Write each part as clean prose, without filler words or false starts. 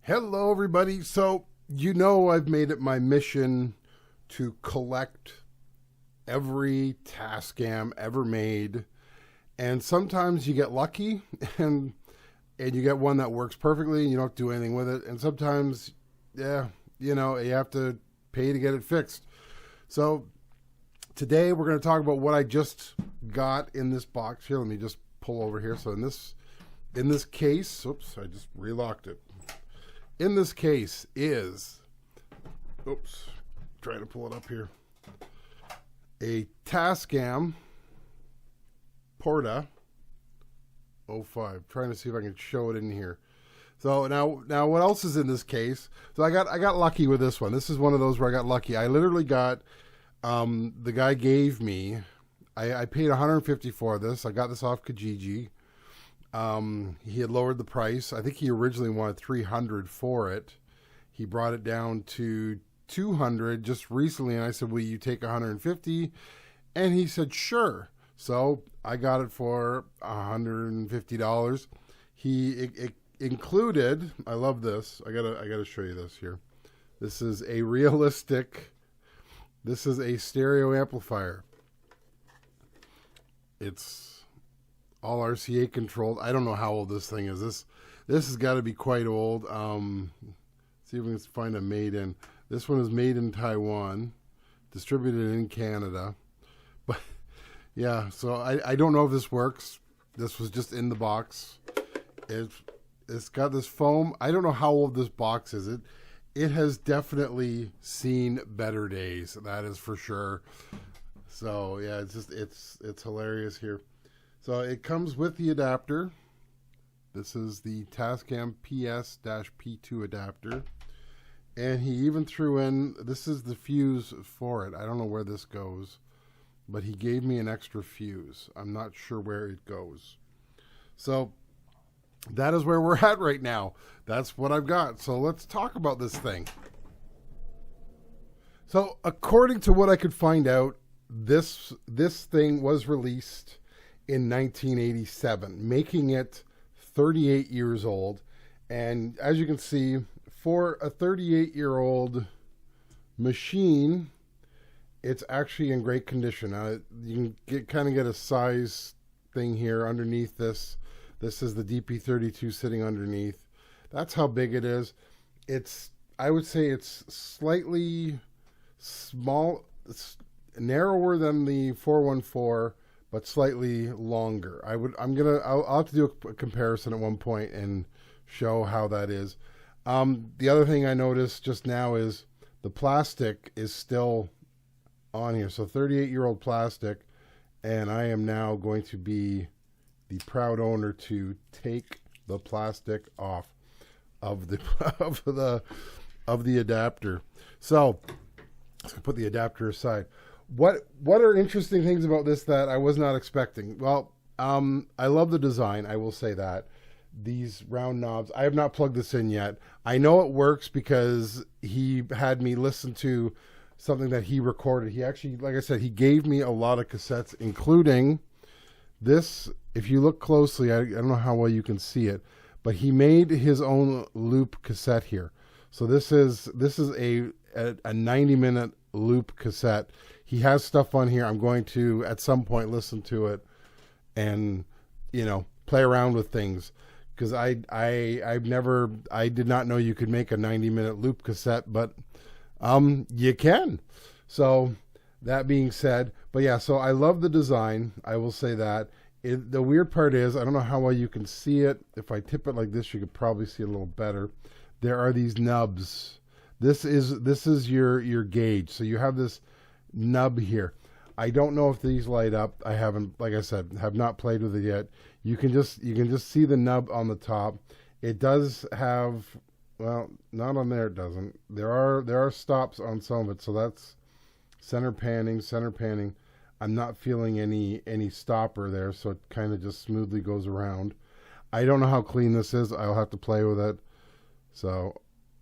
Hello, everybody. So, I've made it my mission to collect every Tascam ever made. And sometimes you get lucky and you get one that works perfectly and you don't do anything with it. And sometimes, you have to pay to get it fixed. So, today we're going to talk about what I just got in this box. Here, let me just pull over here. So, in this case, oops, I just relocked it. In this case is, trying to pull it up here, a Tascam Porta 05. Trying to see if I can show it in here. So now what else is in this case? So I got lucky with this one. This is one of those where I got lucky. I literally got, the guy gave me, I paid $150 for this. I got this off Kijiji. He had lowered the price. I think he originally wanted $300 for it. He brought it down to $200 just recently, and I said, "Will you take $150?" And he said, "Sure." So I got it for $150. It included. I love this. I gotta show you this here. This is a realistic. This is a stereo amplifier. It's all RCA controlled. I don't know how old this thing is. This has got to be quite old. See if we can find a made in. This one is made in Taiwan, distributed in Canada. But yeah, so I don't know if this works. This was just in the box. It's got this foam. I don't know how old this box is. It has definitely seen better days. That is for sure. So yeah, it's hilarious here. So it comes with the adapter. This is the Tascam PS-P2 adapter. And he even threw in, this is the fuse for it. I don't know where this goes, but he gave me an extra fuse. I'm not sure where it goes. So that is where we're at right now. That's what I've got. So let's talk about this thing. So according to what I could find out, this thing was released in 1987, making it 38 years old. And as you can see, for a 38-year-old machine, it's actually in great condition. You can kind of get a size thing here underneath this. This is the DP32 sitting underneath. That's how big it is. I would say it's slightly small, it's narrower than the 414, but slightly longer. I'll have to do a comparison at one point and show how that is. The other thing I noticed just now is the plastic is still on here. So 38-year-old plastic, and I am now going to be the proud owner to take the plastic off of the adapter. So put the adapter aside. What are interesting things about this that I was not expecting? Well, I love the design. I will say that. These round knobs. I have not plugged this in yet. I know it works because he had me listen to something that he recorded. He actually, like I said, he gave me a lot of cassettes, including this. If you look closely, I don't know how well you can see it, but he made his own loop cassette here. So this is a 90-minute loop cassette. He has stuff on here. I'm going to, at some point, listen to it and, play around with things. Because I did not know you could make a 90-minute loop cassette, but you can. So that being said, but yeah, so I love the design. I will say that. The weird part is, I don't know how well you can see it. If I tip it like this, you could probably see it a little better. There are these nubs. This is your gauge. So you have this nub here. I don't know if these light up. I haven't, like I said, have not played with it yet. You can just see the nub on the top. It does have, well, not on there. It doesn't. There are stops on some of it. So that's center panning. I'm not feeling any stopper there, so it kind of just smoothly goes around. I don't know how clean this is. I'll have to play with it. So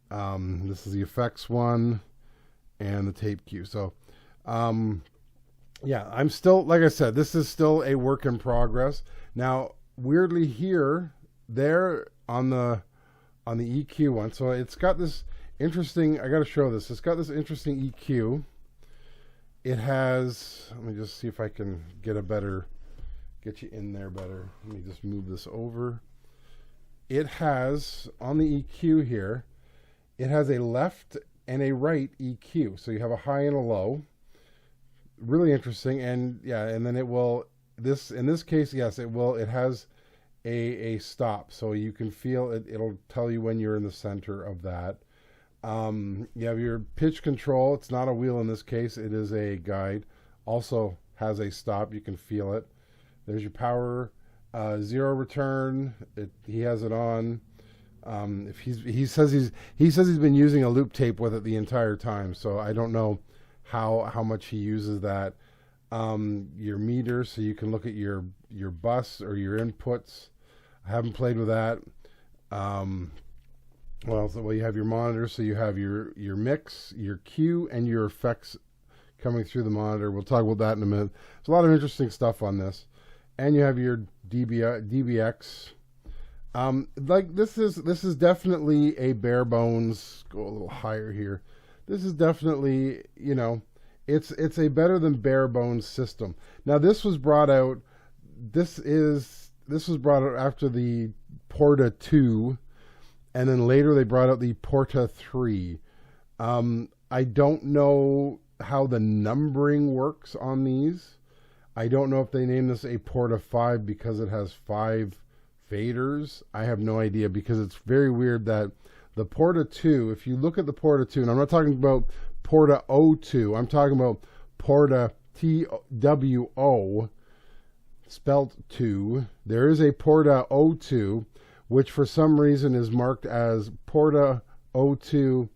this is the effects one and the tape cue. So yeah, I'm still, like I said, this is still a work in progress. Now, weirdly here, there on the EQ one, so it's got this interesting, I got to show this. It's got this interesting EQ. It has, let me just see if I can get you in there better. Let me just move this over. It has, on the EQ here, it has a left and a right EQ. So you have a high and a low. Really interesting. And yeah, and then it will, this, in this case, yes, it will, it has a stop. So you can feel it, it'll tell you when you're in the center of that. You have your pitch control. It's not a wheel in this case. It is a guide. Also has a stop. You can feel it. There's your power, zero return. He has it on. If he says he's been using a loop tape with it the entire time. So I don't know how much he uses that. Your meter, so you can look at your bus or your inputs. I haven't played with that. Well, you have your monitor, so you have your mix, your cue, and your effects coming through the monitor. We'll talk about that in a minute. There's a lot of interesting stuff on this. And you have your DBX. Like this is definitely a bare bones. Go a little higher here. This is definitely, you know, it's a better than bare bones system. Now this was brought out. This was brought out after the Porta 2, and then later they brought out the Porta 3. I don't know how the numbering works on these. I don't know if they named this a Porta 5 because it has 5 faders. I have no idea, because it's very weird that the Porta 2, if you look at the Porta 2, and I'm not talking about Porta O2, I'm talking about Porta TWO, spelt 2. There is a Porta O2, which for some reason is marked as Porta O2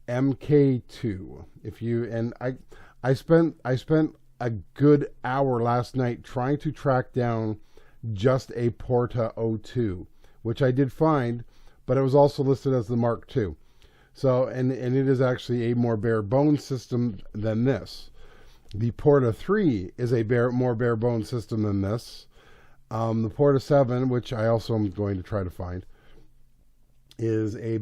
MK2. If you, and I spent a good hour last night trying to track down just a Porta O2, which I did find, but it was also listed as the Mark II. So, and it is actually a more bare bones system than this. The Porta 3 is a more bare bones system than this. The Porta 7, which I also am going to try to find, is a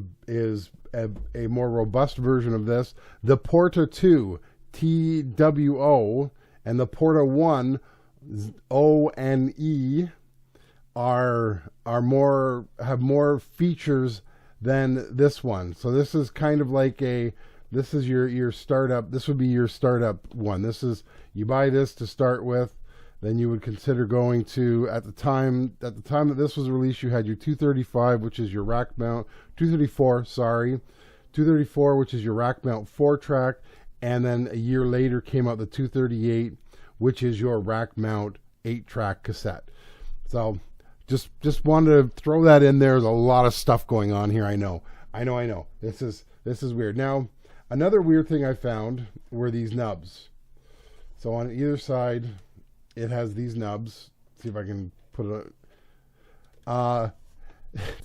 more robust version of this. The Porta 2 TWO and the Porta 1 O and E have more features than this one. So this is kind of like this is your startup. This would be your startup one. This is, you buy this to start with, then you would consider going to, at the time that this was released, you had your 235, which is your rack mount, 234, which is your rack mount 4-track, and then a year later came out the 238, which is your rack mount 8-track cassette. So just wanted to throw that in there. There's a lot of stuff going on here. I know. This is weird. Now, another weird thing I found were these nubs. So on either side, it has these nubs. See if I can put it.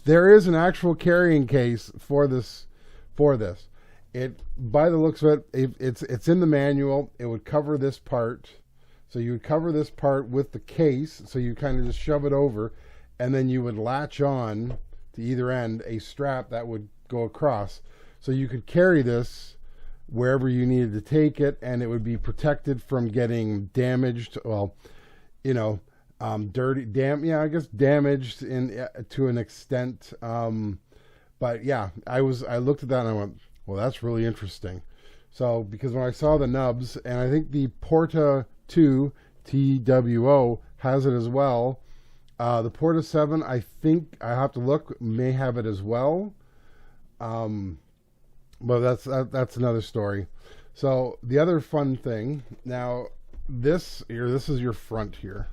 There is an actual carrying case for this. It, by the looks of it, it's in the manual. It would cover this part. So you would cover this part with the case. So you kind of just shove it over, and then you would latch on to either end a strap that would go across. So you could carry this wherever you needed to take it, and it would be protected from getting damaged. Well, you know, damaged to an extent. But yeah, I looked at that and I went, well, that's really interesting. So, because when I saw the nubs, and I think the Porta 2 TWO has it as well. The Porta 7, I think, I have to look, may have it as well. But that's another story. So the other fun thing, now this is your front here.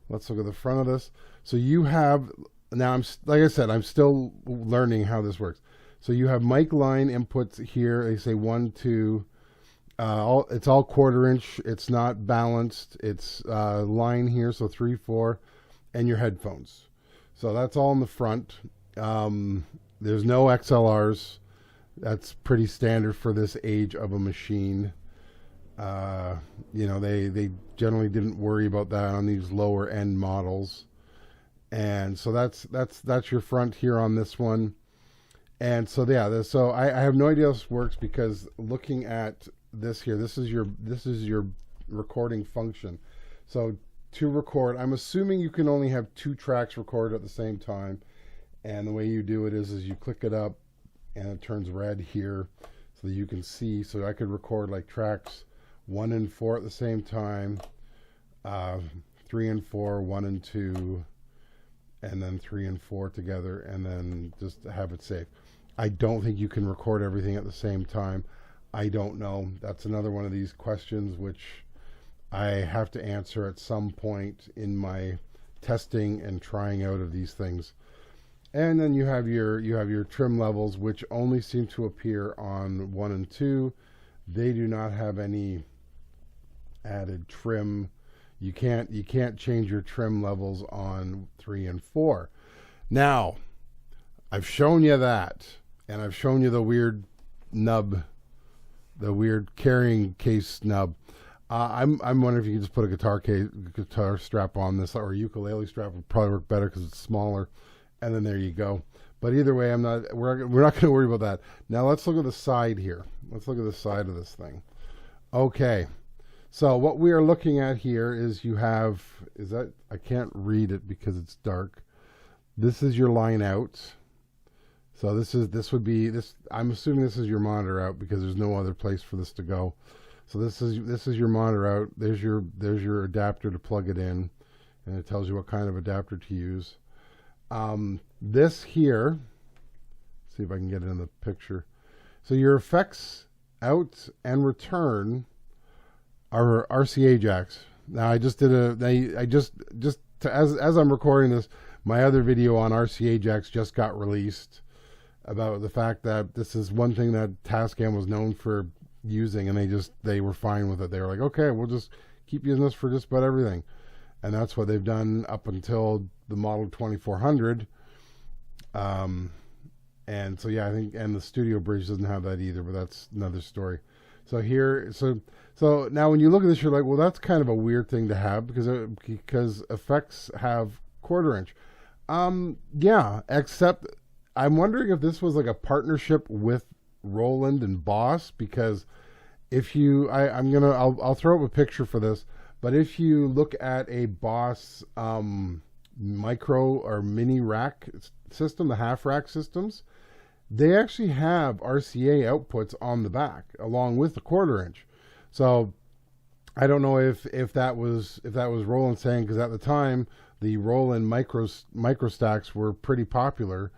Let's look at the front of this. So you have, now like I said, I'm still learning how this works. So you have mic line inputs here. They say 1, 2. It's all 1/4 inch. It's not balanced. It's line here, so 3, 4, and your headphones. So that's all in the front. There's no XLRs. That's pretty standard for this age of a machine. They generally didn't worry about that on these lower end models. And so that's your front here on this one. And so yeah, so I have no idea how this works, because looking at this here, this is your recording function. So to record, I'm assuming you can only have 2 tracks recorded at the same time. And the way you do it is you click it up and it turns red here so that you can see. So I could record like tracks 1 and 4 at the same time, 3 and 4, 1 and 2, and then 3 and 4 together, and then just have it saved. I don't think you can record everything at the same time. I don't know. That's another one of these questions which I have to answer at some point in my testing and trying out of these things. And then you have your trim levels, which only seem to appear on 1 and 2. They do not have any added trim. You can't change your trim levels on 3 and 4. Now, I've shown you that, and I've shown you the weird nub, the weird carrying case nub. I'm wondering if you could just put a guitar strap on this, or a ukulele strap would probably work better because it's smaller. And then there you go. But either way, we're not going to worry about that. Now let's look at the side here. Let's look at the side of this thing. Okay. So what we are looking at here is I can't read it because it's dark. This is your line out. So this would be I'm assuming this is your monitor out, because there's no other place for this to go. So this is your monitor out. There's your adapter to plug it in, and it tells you what kind of adapter to use. This here, see if I can get it in the picture. So your effects out and return are RCA jacks. Now I just did as I'm recording this, my other video on RCA jacks just got released, about the fact that this is one thing that Tascam was known for using, and they were fine with it. They were like, okay, we'll just keep using this for just about everything. And that's what they've done up until the model 2400. And so yeah, I think, and the Studio Bridge doesn't have that either, but that's another story. So now when you look at this, you're like, well, that's kind of a weird thing to have, because effects have 1/4 inch. Yeah, except I'm wondering if this was like a partnership with Roland and Boss, because if you, I'll throw up a picture for this, but if you look at a Boss micro or mini rack system, the half rack systems, they actually have RCA outputs on the back along with the 1/4 inch. So I don't know if that was Roland saying, because at the time the Roland micro stacks were pretty popular.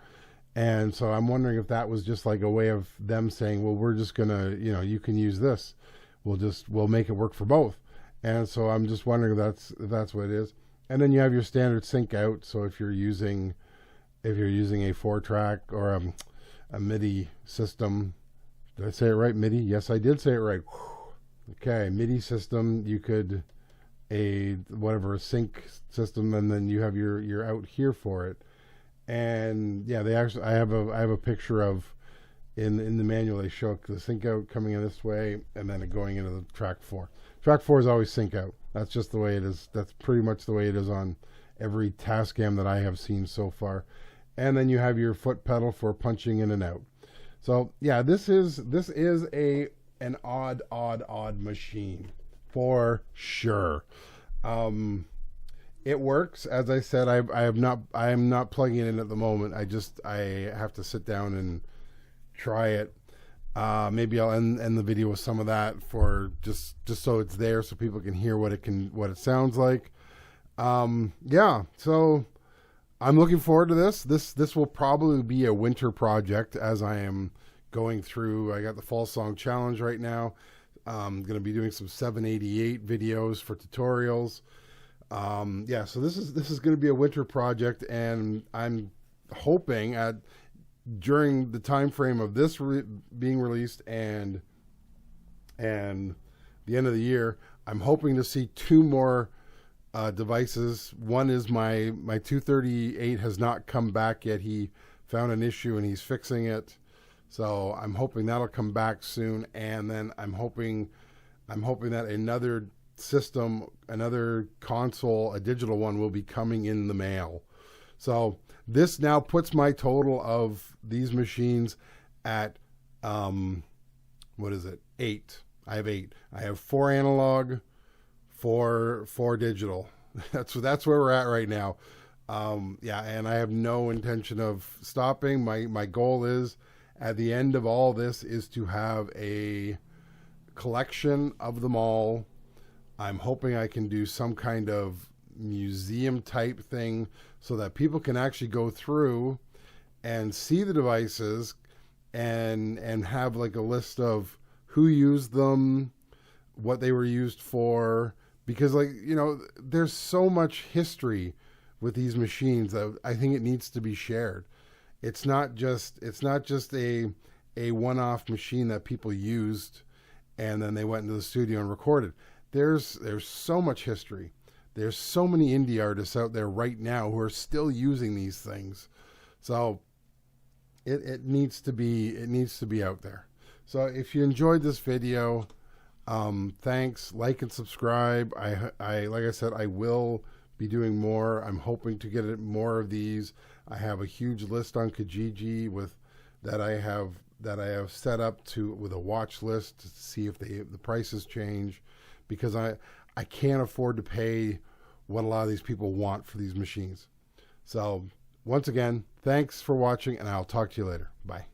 And so I'm wondering if that was just like a way of them saying, well, we're just gonna, you can use this. We'll make it work for both. And so I'm just wondering if that's what it is. And then you have your standard sync out. So if you're using a 4-track or a MIDI system, did I say it right? MIDI? Yes, I did say it right. Okay, MIDI system. You could a sync system, and then you have your out here for it. And yeah, I have a picture of in the manual. They show the sync out coming in this way, and then it going into the track 4. Track 4 is always sync out. That's just the way it is. That's pretty much the way it is on every Tascam that I have seen so far. And then you have your foot pedal for punching in and out. So yeah, this is an odd machine for sure. It works. As I said, I am not plugging it in at the moment. I have to sit down and try it. Maybe I'll end the video with some of that for just so it's there, so people can hear what it sounds like. Yeah, so I'm looking forward to this. This will probably be a winter project, as I am going through. I got the Fall Song Challenge right now. I'm going to be doing some 788 videos for tutorials. Yeah, so this is going to be a winter project, and I'm hoping during the time frame of this being released and the end of the year, I'm hoping to see 2 more devices. One is my 238 has not come back yet. He found an issue and he's fixing it. So I'm hoping that'll come back soon. And then I'm hoping that another system, another console, a digital one, will be coming in the mail. So this now puts my total of these machines at what is it? 8. I have 8. I have 4 analog, 4 digital. That's where we're at right now. Yeah, and I have no intention of stopping. My goal is, at the end of all this, is to have a collection of them all. I'm hoping I can do some kind of museum type thing so that people can actually go through and see the devices and have like a list of who used them, what they were used for, because, like, you know, there's so much history with these machines that I think it needs to be shared. It's not just a one-off machine that people used and then they went into the studio and recorded. There's so much history. There's so many indie artists out there right now who are still using these things. So it needs to be out there. So if you enjoyed this video, thanks. Like and subscribe. I like I said, I will be doing more. I'm hoping to get more of these. I have a huge list on Kijiji that I have set up with a watch list to see if the prices change, because I can't afford to pay what a lot of these people want for these machines. So once again, thanks for watching, and I'll talk to you later. Bye.